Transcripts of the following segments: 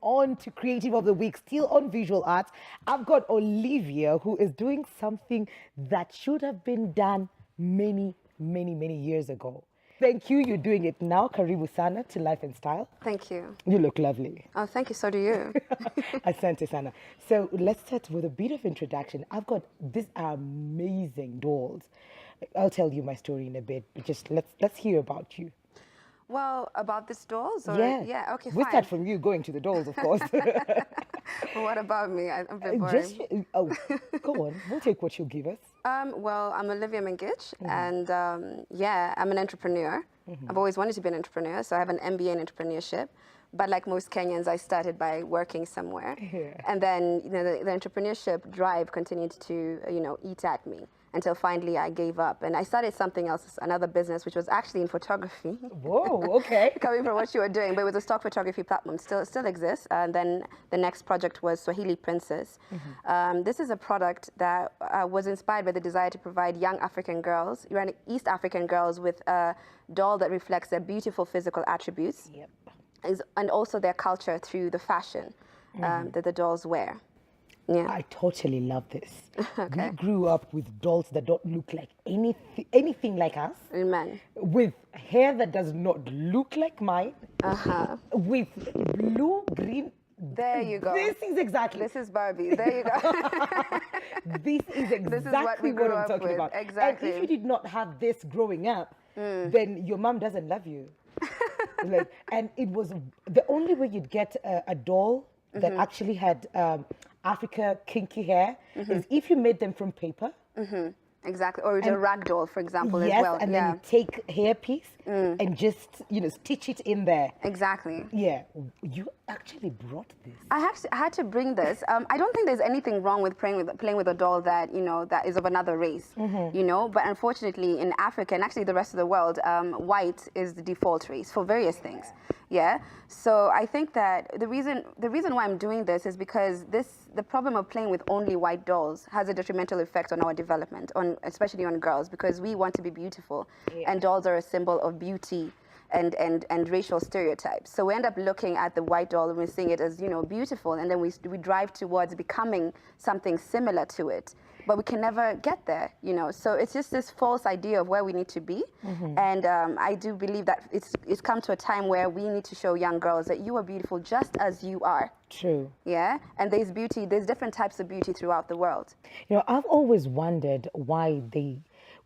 on to Creative of the Week, still on visual arts. I've got Olivia, who is doing something that should have been done many, many years ago. Thank you. You're doing it now. Karibu sana to Life and Style. Thank you. You look lovely. Oh, thank you. So do you. Asante sana. So let's start with a bit of introduction. I've got these amazing dolls. I'll tell you my story in a bit, but just let's hear about you. Well, about these dolls? Or, Yeah. okay, We'll fine. start from you going to the dolls, of course. Well, what about me? I'm a bit boring. Go on. We'll take what you'll give us. Well, I'm Olivia Mengich, and yeah, I'm an entrepreneur. I've always wanted to be an entrepreneur, so I have an MBA in entrepreneurship. But like most Kenyans, I started by working somewhere. Yeah. And then, the entrepreneurship drive continued to, eat at me until finally I gave up. And I started something else, another business, which was actually in photography. Whoa, okay. Coming from what you were doing, but it was a stock photography platform, still exists. And then the next project was Swahili Princess. This is a product that was inspired by the desire to provide young African girls, East African girls, with a doll that reflects their beautiful physical attributes. Yep. And also their culture through the fashion that the dolls wear. Yeah. I totally love this. Okay. We grew up with dolls that don't look like anything like us. Amen. With hair that does not look like mine. With blue, green. There you go. This is exactly. This is Barbie. There you go. This is exactly what I'm talking with. about. Exactly. And if you did not have this growing up, then your mom doesn't love you. And it was the only way you'd get a doll that actually had Africa kinky hair is if you made them from paper. Exactly. Or a rag doll, for example, yes, as well. and then you take hairpiece and just, stitch it in there. Exactly. Yeah. You actually brought this. I had to bring this. I don't think there's anything wrong with playing with a doll that that is of another race, But unfortunately, in Africa and actually the rest of the world, white is the default race for various things. Yeah. So I think that the reason why I'm doing this is because the problem of playing with only white dolls has a detrimental effect on our development, especially on girls, because we want to be beautiful, and dolls are a symbol of beauty and racial stereotypes. So we end up looking at the white doll and we're seeing it as, beautiful, and then we drive towards becoming something similar to it. But we can never get there, So it's just this false idea of where we need to be. And I do believe that it's come to a time where we need to show young girls that you are beautiful just as you are. True. Yeah. And there's different types of beauty throughout the world. I've always wondered why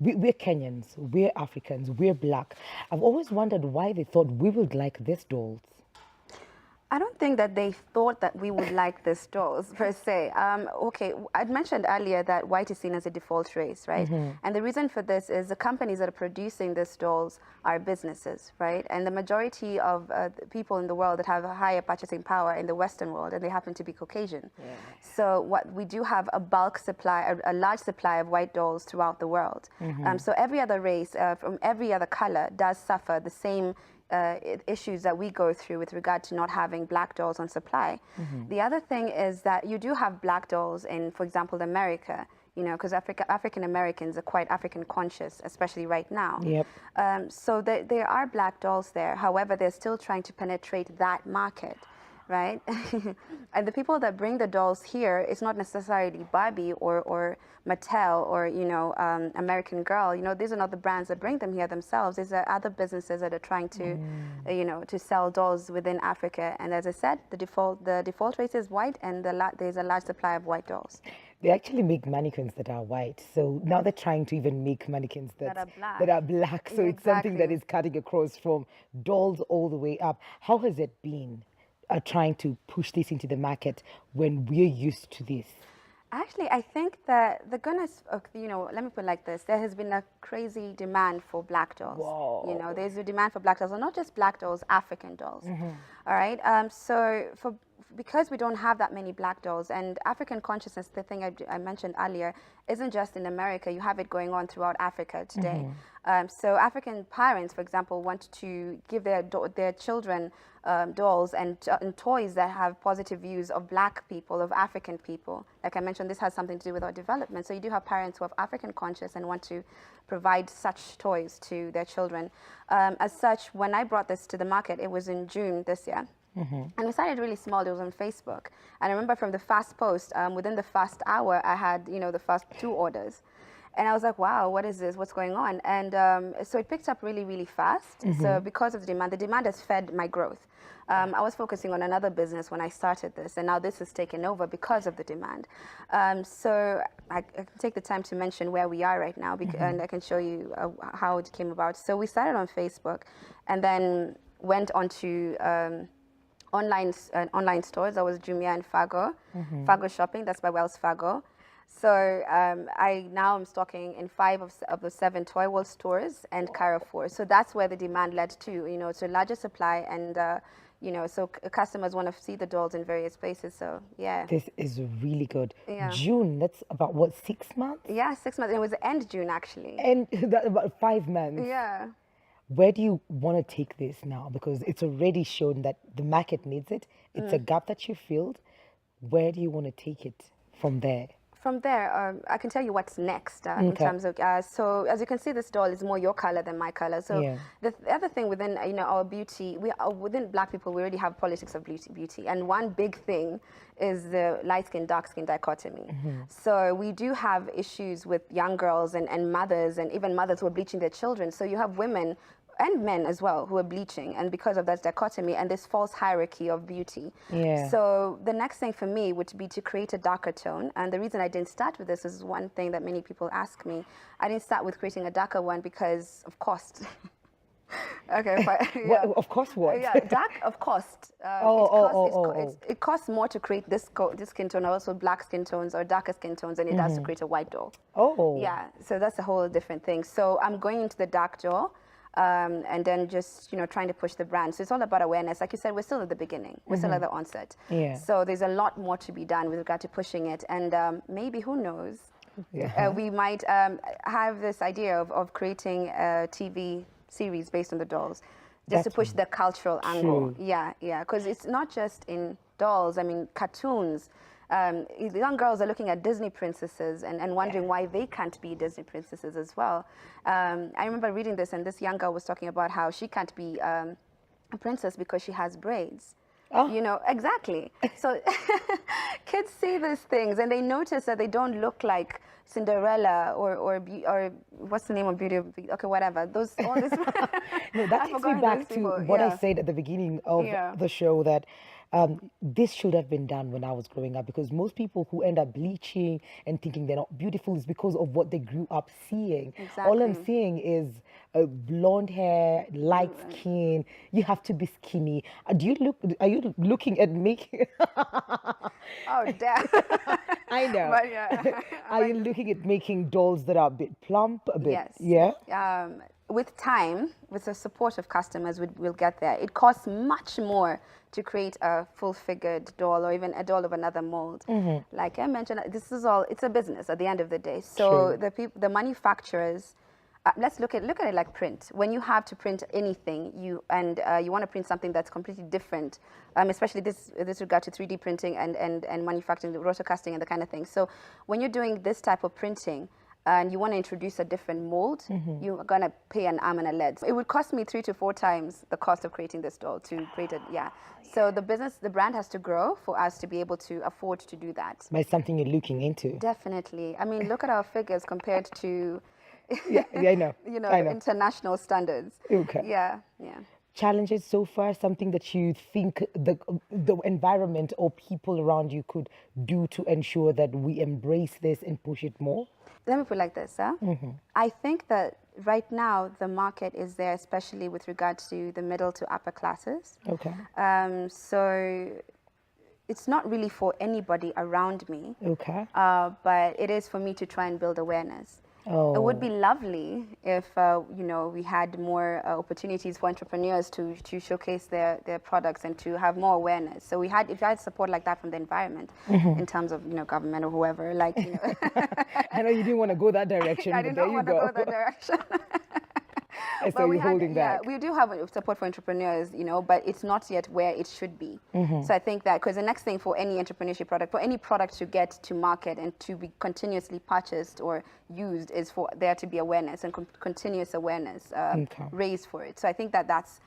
we're Kenyans, we're Africans, we're black. I've always wondered why they thought we would like these dolls. I don't think that they thought that we would like these dolls per se. Okay, I'd mentioned earlier that white is seen as a default race, right? And the reason for this is the companies that are producing these dolls are businesses, right? And the majority of the people in the world that have a higher purchasing power in the Western world, and they happen to be Caucasian. Yeah. So what we do have a bulk supply, a large supply of white dolls throughout the world. So every other race from every other color does suffer the same issues that we go through with regard to not having black dolls on supply. The other thing is that you do have black dolls in, for example, America, because African Americans are quite African conscious, especially right now. Yep. So there are black dolls there. However, they're still trying to penetrate that market. Right? And the people that bring the dolls here, it's not necessarily Barbie or Mattel or, American Girl. These are not the brands that bring them here themselves. These are other businesses that are trying to, to sell dolls within Africa. And as I said, the default race is white, and there's a large supply of white dolls. They actually make mannequins that are white. So now they're trying to even make mannequins that are black. So it's something that is cutting across from dolls all the way up. How has it been? Trying to push this into the market when we're used to this? Actually, I think that the goodness of, let me put it like this. There has been a crazy demand for black dolls. Whoa. There's a demand for black dolls, and not just black dolls, African dolls. All right. So because we don't have that many black dolls, and African consciousness, the thing I mentioned earlier, isn't just in America. You have it going on throughout Africa today. So African parents, for example, want to give their children dolls and toys that have positive views of black people, of African people. Like I mentioned, this has something to do with our development. So you do have parents who have African conscious and want to provide such toys to their children. As such, when I brought this to the market, it was in June this year. And we started really small. It was on Facebook. And I remember from the first post, within the first hour, I had, the first 2 orders. And I was like, wow, what is this? What's going on? And so it picked up really, really fast. So because of the demand has fed my growth. I was focusing on another business when I started this, and now this has taken over because of the demand. So I can take the time to mention where we are right now, and I can show you how it came about. So we started on Facebook, and then went on to online stores. That was Jumia and Fago. Fago Shopping, that's by Wells Fargo. So I now am stocking in 5 of the 7 Toy World stores and Carrefour. So that's where the demand led to, to larger supply, and so customers want to see the dolls in various places. So yeah. This is really good. Yeah. June, that's about what, 6 months? Yeah, 6 months. It was end June actually. And that about 5 months. Yeah. Where do you want to take this now? Because it's already shown that the market needs it. It's a gap that you filled. Where do you want to take it from there? From there, I can tell you what's next in terms of, so as you can see, this doll is more your color than my color. So the other thing within, our beauty, within Black people, we already have politics of beauty. And one big thing is the light skin, dark skin dichotomy. So we do have issues with young girls and mothers, and even mothers who are bleaching their children. So you have women and men as well who are bleaching, and because of that dichotomy and this false hierarchy of beauty. So the next thing for me would be to create a darker tone, and the reason I didn't start with this is one thing that many people ask me. I didn't start with creating a darker one because of cost. Okay, but, Of course, what? Dark of cost. It costs more to create this skin tone, or also black skin tones or darker skin tones, than it does to create a white doll. Yeah, so that's a whole different thing. So I'm going into the dark doll. And then just, trying to push the brand. So it's all about awareness. Like you said, we're still at the beginning. We're still at the onset. So there's a lot more to be done with regard to pushing it. And maybe, who knows, we might have this idea of creating a TV series based on the dolls, just to push the cultural angle. Yeah, because it's not just in dolls. I mean, cartoons. Young girls are looking at Disney princesses and wondering why they can't be Disney princesses as well. I remember reading this, and this young girl was talking about how she can't be a princess because she has braids. Exactly. So kids see these things and they notice that they don't look like Cinderella or what's the name of Beauty? Okay, whatever. All this. No, that takes me back to what I said at the beginning of the show, that this should have been done when I was growing up, because most people who end up bleaching and thinking they're not beautiful is because of what they grew up seeing. All I'm seeing is blonde hair, light skin. You have to be skinny. Are you looking at making? Oh, damn. I know. But Are you looking at making dolls that are a bit plump, a bit? Yes. Yeah. With time, with the support of customers, we'll get there. It costs much more to create a full-figured doll, or even a doll of another mold. Like I mentioned, it's a business at the end of the day. So the manufacturers, let's look at it like print. When you have to print anything, you want to print something that's completely different, especially this regard to 3D printing and manufacturing, rotocasting and the kind of thing. So when you're doing this type of printing, and you want to introduce a different mold, you're going to pay an arm and a leg. It would cost me 3 to 4 times the cost of creating this doll to create it. So the brand has to grow for us to be able to afford to do that. But it's something you're looking into. Definitely. I mean, look at our figures compared to I know. International standards. Okay. Yeah. Challenges so far, something that you think the environment or people around you could do to ensure that we embrace this and push it more? Let me put it like this. I think that right now the market is there, especially with regard to the middle to upper classes. Okay. So it's not really for anybody around me. Okay. But it is for me to try and build awareness. It would be lovely if we had more opportunities for entrepreneurs to showcase their products and to have more awareness. So if you had support like that from the environment, in terms of government or whoever, I know you didn't want to go that direction. I did not want to go that direction. So you're holding back. Yeah, we do have support for entrepreneurs, but it's not yet where it should be. So I think that, because the next thing for any entrepreneurship product, for any product to get to market and to be continuously purchased or used, is for there to be awareness and continuous awareness raised for it. So I think that's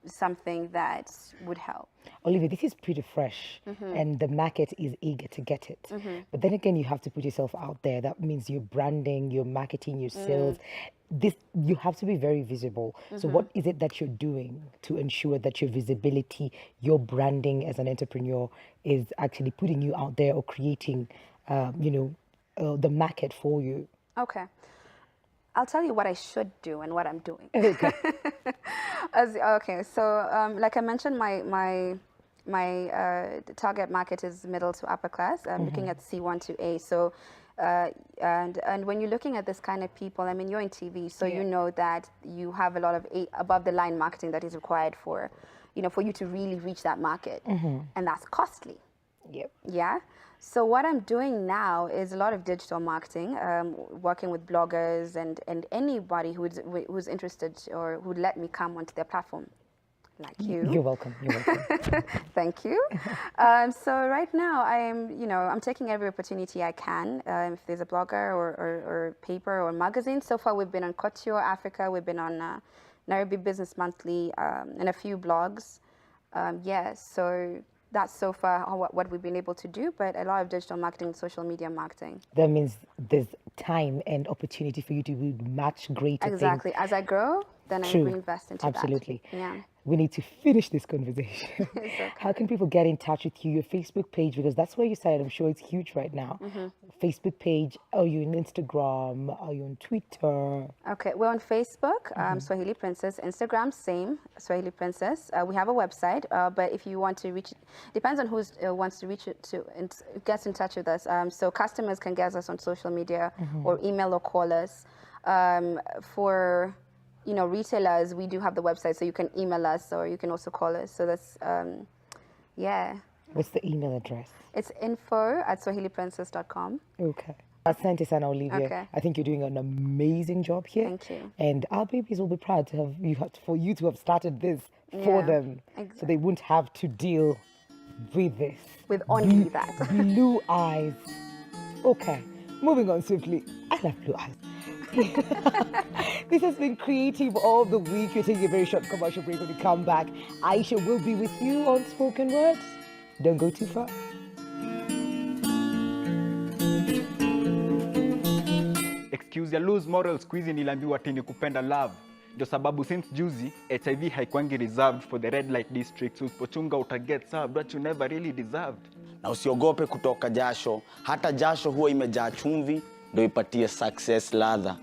something that would help. Olivia, this is pretty fresh, and the market is eager to get it. But then again, you have to put yourself out there. That means your branding, your marketing, your sales. You have to be very visible. So what is it that you're doing to ensure that your visibility, your branding as an entrepreneur is actually putting you out there or creating, the market for you? Okay. I'll tell you what I should do and what I'm doing. Okay. So like I mentioned, my target market is middle to upper class. I'm looking at C1 to A. So, and when you're looking at this kind of people, I mean, you're in TV, so you know that you have a lot of above the line marketing that is required for, for you to really reach that market, and that's costly. Yep. Yeah. So what I'm doing now is a lot of digital marketing, working with bloggers and anybody who's interested or who'd let me come onto their platform, like you. You're welcome. You're welcome. Thank you. So right now I'm taking every opportunity I can. If there's a blogger or paper or magazine. So far we've been on Couture Africa, we've been on Nairobi Business Monthly, and a few blogs. So that's so far what we've been able to do, but a lot of digital marketing, social media marketing. That means there's time and opportunity for you to do much greater Exactly. things. As I grow, then I reinvest into Absolutely. that. Yeah. We need to finish this conversation. Okay. How can people get in touch with you? Your Facebook page, because that's where you started. I'm sure it's huge right now. Facebook page. Are you on Instagram? Are you on Twitter? Okay, we're on Facebook, Swahili Princess. Instagram, same, Swahili Princess. We have a website, but if you want to reach, depends on who wants to reach it to and gets in touch with us. So customers can get us on social media or email or call us. For retailers, we do have the website, so you can email us or you can also call us. So that's, What's the email address? It's info@swahiliprincess.com. Okay. Asante sana, Olivia. Okay. I think you're doing an amazing job here. Thank you. And our babies will be proud to for you to have started this for them. Exactly. So they won't have to deal with this. With only that. Blue eyes. Okay. Moving on swiftly. I love blue eyes. This has been Creative of the Week. We're taking a very short commercial break. When we come back, Aisha will be with you on Spoken Words. Don't go too far. Excuse ya lose moral squeeze niliambiwa ati ni kupenda love. Ndio sababu since juzi HIV haikwangi reserved for the red light district. So usipochunga utaget served what you never really deserved. Na usiogope kutoka jasho. Hata jasho huwa imejaa chumvi ndio ipatie success ladha.